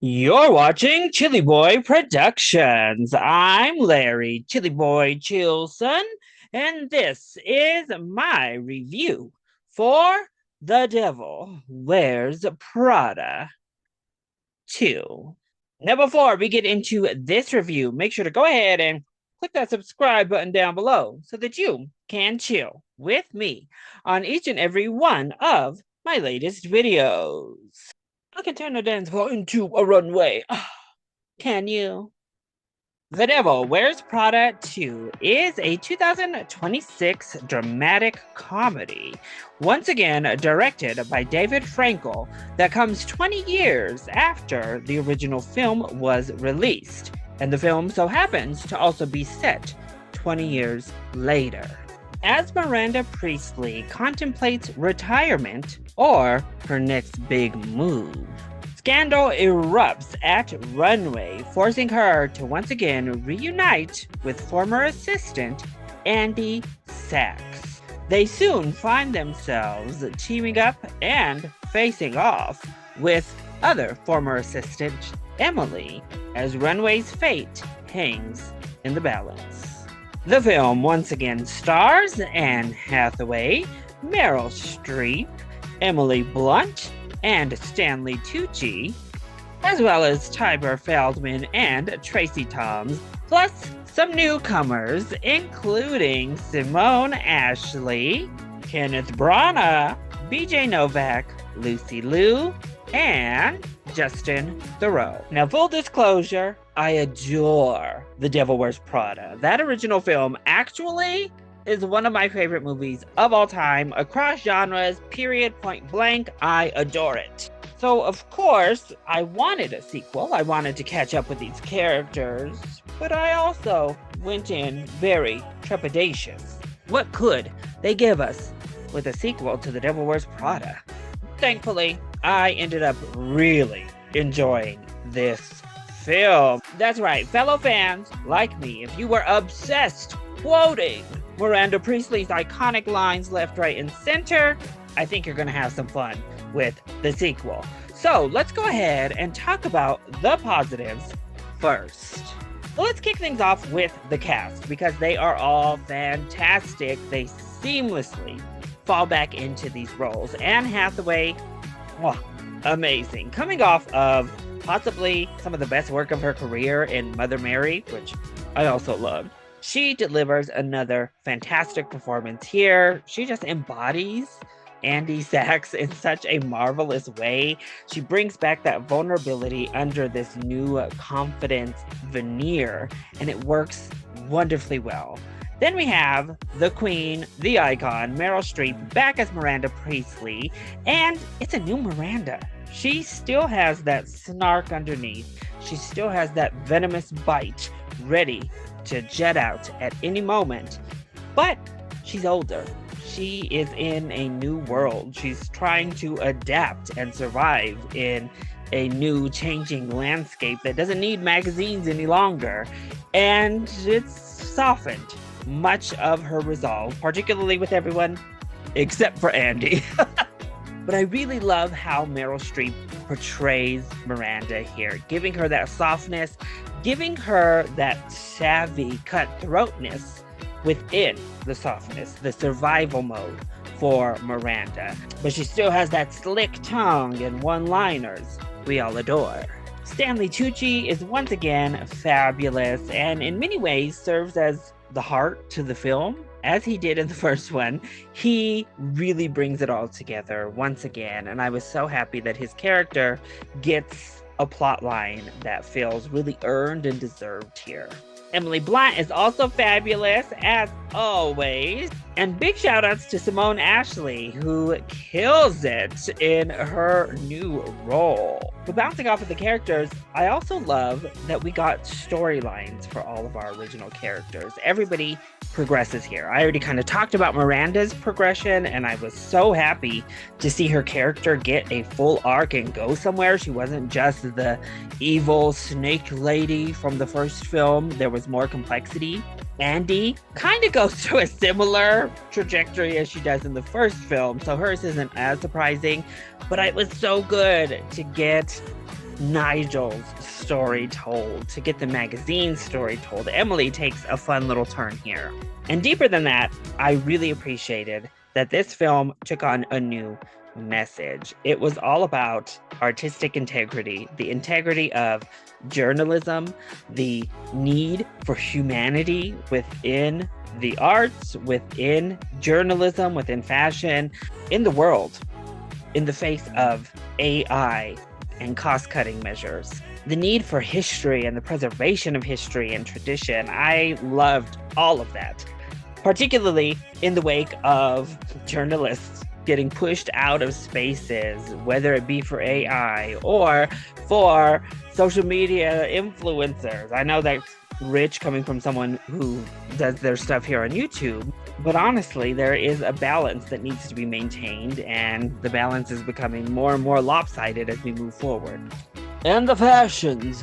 You're watching ChillyBoy Productions. I'm Larry ChillyBoy Chilson, and this is my review for The Devil Wears Prada 2. Now, before we get into this review, make sure to go ahead and click that subscribe button down below so that you can chill with me on each and every one of my latest videos. I can turn the dance floor into a runway. Can you? The Devil Wears Prada 2 is a 2026 dramatic comedy, once again directed by David Frankel, that comes 20 years after the original film was released, and the film so happens to also be set 20 years later. As Miranda Priestley contemplates retirement or her next big move, scandal erupts at Runway, forcing her to once again reunite with former assistant Andy Sachs. They soon find themselves teaming up and facing off with other former assistant Emily, as Runway's fate hangs in the balance. The film once again stars Anne Hathaway, Meryl Streep, Emily Blunt, and Stanley Tucci, as well as Tiber Feldman and Tracy Toms, plus some newcomers, including Simone Ashley, Kenneth Branagh, BJ Novak, Lucy Liu, and Justin Theroux. Now, full disclosure, I adore The Devil Wears Prada. That original film actually is one of my favorite movies of all time, across genres, period, point blank. I adore it. So, of course, I wanted a sequel. I wanted to catch up with these characters, but I also went in very trepidatious. What could they give us with a sequel to The Devil Wears Prada? Thankfully, I ended up really enjoying this film. That's right, fellow fans like me, if you were obsessed quoting Miranda Priestley's iconic lines left, right, and center, I think you're going to have some fun with the sequel. So let's go ahead and talk about the positives first. Well, let's kick things off with the cast, because they are all fantastic. They seamlessly fall back into these roles. Anne Hathaway, oh, amazing. Coming off of possibly some of the best work of her career in Mother Mary, which I also loved. She delivers another fantastic performance here. She just embodies Andy Sachs in such a marvelous way. She brings back that vulnerability under this new confidence veneer, and it works wonderfully well. Then we have the queen, the icon, Meryl Streep, back as Miranda Priestley, and it's a new Miranda. She still has that snark underneath. She still has that venomous bite ready to jet out at any moment, but she's older. She is in a new world. She's trying to adapt and survive in a new changing landscape that doesn't need magazines any longer, and it's softened much of her resolve, particularly with everyone except for Andy. But I really love how Meryl Streep portrays Miranda here, giving her that softness, giving her that savvy cutthroatness within the softness, the survival mode for Miranda. But she still has that slick tongue and one-liners we all adore. Stanley Tucci is once again fabulous, and in many ways serves as the heart to the film. As he did in the first one, he really brings it all together once again, and I was so happy that his character gets a plot line that feels really earned and deserved here. Emily Blunt is also fabulous, as always. And big shout outs to Simone Ashley, who kills it in her new role. But bouncing off of the characters, I also love that we got storylines for all of our original characters. Everybody progresses here. I already kind of talked about Miranda's progression, and I was so happy to see her character get a full arc and go somewhere. She wasn't just the evil snake lady from the first film. There was more complexity. Andy kind of goes through a similar trajectory as she does in the first film, so hers isn't as surprising, but it was so good to get Nigel's story told, to get the magazine story told. Emily takes a fun little turn here. And deeper than that, I really appreciated that this film took on a new message. It was all about artistic integrity, the integrity of journalism, the need for humanity within the arts, within journalism, within fashion, in the world, in the face of AI and cost-cutting measures. The need for history and the preservation of history and tradition. I loved all of that, particularly in the wake of journalists getting pushed out of spaces, whether it be for AI or for social media influencers. I know that's rich coming from someone who does their stuff here on YouTube, but honestly, there is a balance that needs to be maintained, and the balance is becoming more and more lopsided as we move forward. And the fashions,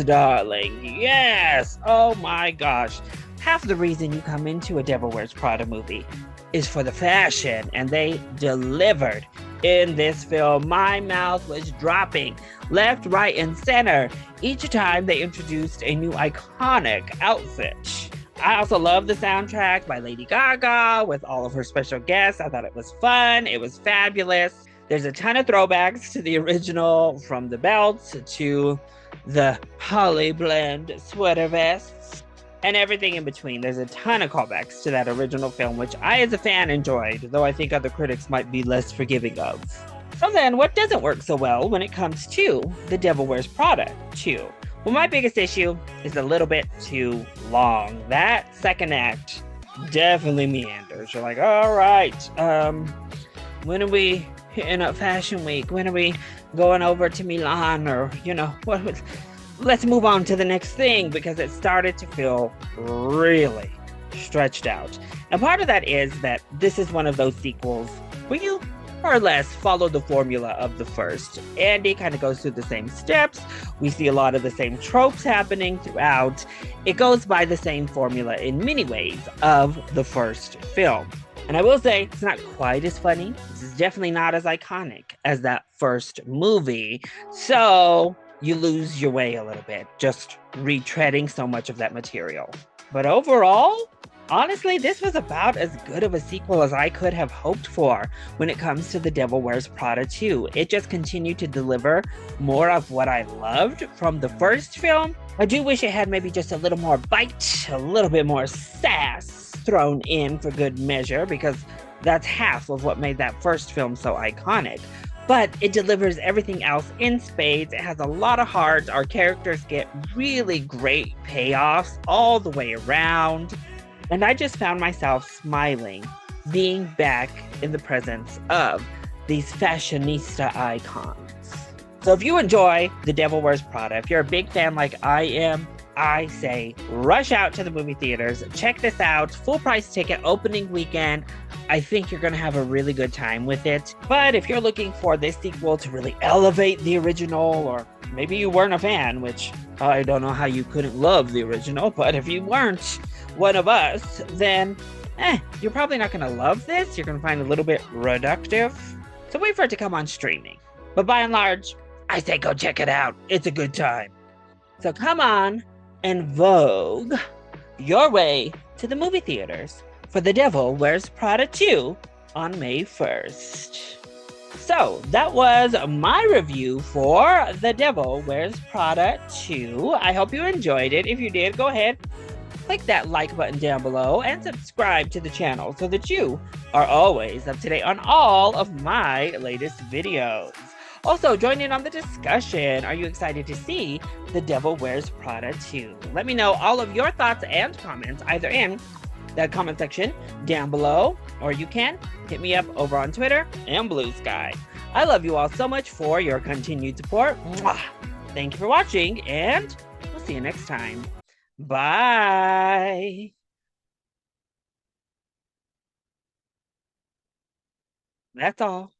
darling. Yes. Oh my gosh. Half the reason you come into a Devil Wears Prada movie is for the fashion, and they delivered in this film. My mouth was dropping left, right, and center each time they introduced a new iconic outfit. I also love the soundtrack by Lady Gaga with all of her special guests. I thought it was fun. It was fabulous. There's a ton of throwbacks to the original, from the belts to the holly blend sweater vests and everything in between. There's a ton of callbacks to that original film, which I as a fan enjoyed, though I think other critics might be less forgiving of. So then, what doesn't work so well when it comes to The Devil Wears Prada 2? Well, my biggest issue is a little bit too long. That second act definitely meanders. You're like, all right, when are we hitting up Fashion Week? When are we going over to Milan? Or, let's move on to the next thing, because it started to feel really stretched out. And part of that is that this is one of those sequels where you more or less follow the formula of the first. Andy kind of goes through the same steps. We see a lot of the same tropes happening throughout. It goes by the same formula in many ways of the first film. And I will say, it's not quite as funny. This is definitely not as iconic as that first movie. So you lose your way a little bit, just retreading so much of that material. But overall, honestly, this was about as good of a sequel as I could have hoped for when it comes to The Devil Wears Prada 2. It just continued to deliver more of what I loved from the first film. I do wish it had maybe just a little more bite, a little bit more sass thrown in for good measure, because that's half of what made that first film so iconic. But it delivers everything else in spades. It has a lot of heart. Our characters get really great payoffs all the way around. And I just found myself smiling, being back in the presence of these fashionista icons. So if you enjoy The Devil Wears Prada, if you're a big fan like I am, I say rush out to the movie theaters. Check this out. Full price ticket, opening weekend. I think you're going to have a really good time with it. But if you're looking for this sequel to really elevate the original, or maybe you weren't a fan, which I don't know how you couldn't love the original, but if you weren't one of us, then you're probably not going to love this. You're going to find it a little bit reductive. So wait for it to come on streaming. But by and large, I say go check it out. It's a good time. So come on and vogue your way to the movie theaters for The Devil Wears Prada 2 on May 1st. So that was my review for The Devil Wears Prada 2. I hope you enjoyed it. If you did, go ahead, click that like button down below and subscribe to the channel so that you are always up to date on all of my latest videos. Also, join in on the discussion. Are you excited to see The Devil Wears Prada 2? Let me know all of your thoughts and comments either in the comment section down below, or you can hit me up over on Twitter and Blue Sky. I love you all so much for your continued support. Mwah! Thank you for watching, and we'll see you next time. Bye. That's all.